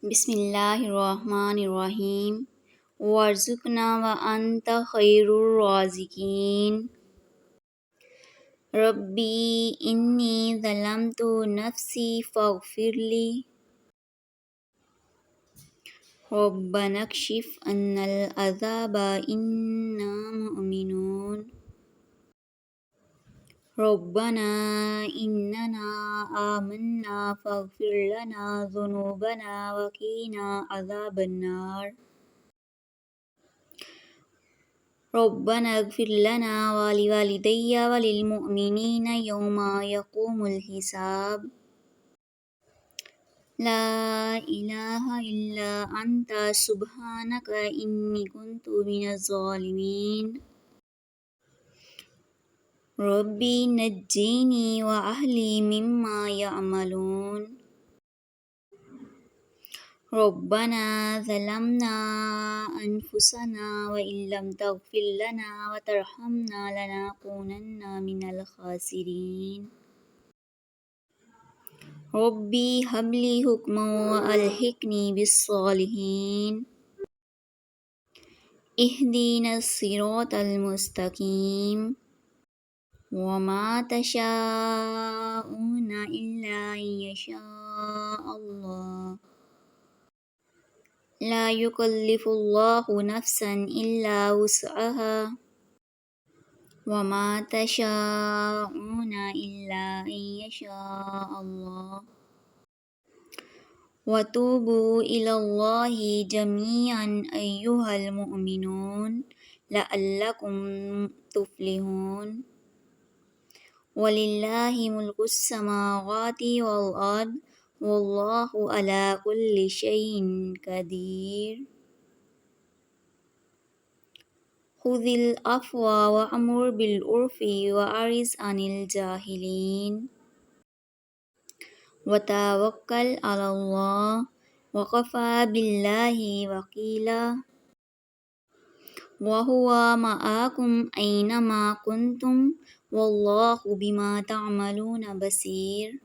बिस्मिल्लाहिर्रहमानिर्रहीम वर्ज़ुक़ना व अन्ता खैरुर राज़िक़ीन। रब्बी इन्नी ज़लमतु नफ़्सी फ़ग़फ़िरली रब्बनकशिफ़ अन्नल अज़ाब इन्ना मुमिनून। रब्बना इन्नना आमन्ना फ़ग़फ़िर लना ज़ुनूबना व क़िना अज़ाबन्नार। रब्बना इग़फ़िर लना व लिवालिदैया व लिलमुअमिनीना यौमा यक़ूमुल हिसाब। ला इलाहा इल्ला अन्ता सुब्हानका इन्नी कुन्तु मिनज़ ज़ालिमीन। रब्बी नज्जिनी व अहली मिम्मा यअमलून। रब्बना ज़लमना अनफुसना व इल्लम तग़फ़िर लना व तरहमना लनकूनन्ना मिनल ख़ासिरीन। रब्बी हबली हुक्मन व अलहिक़नी बिस्सॉलिहीन। इहदिनस सिरातल मुस्तक़ीम। वमा तशाऊना इल्ला अय्यशा अल्लाह। ला युकल्लिफ़ुल्लाहु नफ़्सन इल्ला वुस्अहा। वमा तशाऊना इल्ला अय्यशा अल्लाह। वतूबू इलल्लाहि जमीअन अय्युहल मुअमिनून लअल्लकुम तुफ़्लिहून। वलिल्लाहि मुल्कुस समावाति वल अर्द वल्लाहु अला कुल्लि शैइन क़दीर। खुज़िल अफ़्वा वअमुर बिल उर्फ़ि वअरिज़ अनिल जाहिलीन। वतवक्कल अलल्लाह वकफ़ा बिल्लाहि वकीला। वहुवा मअकुम ऐनमा कुन्तुम वल्लाहु बिमा तअमलून बसीर।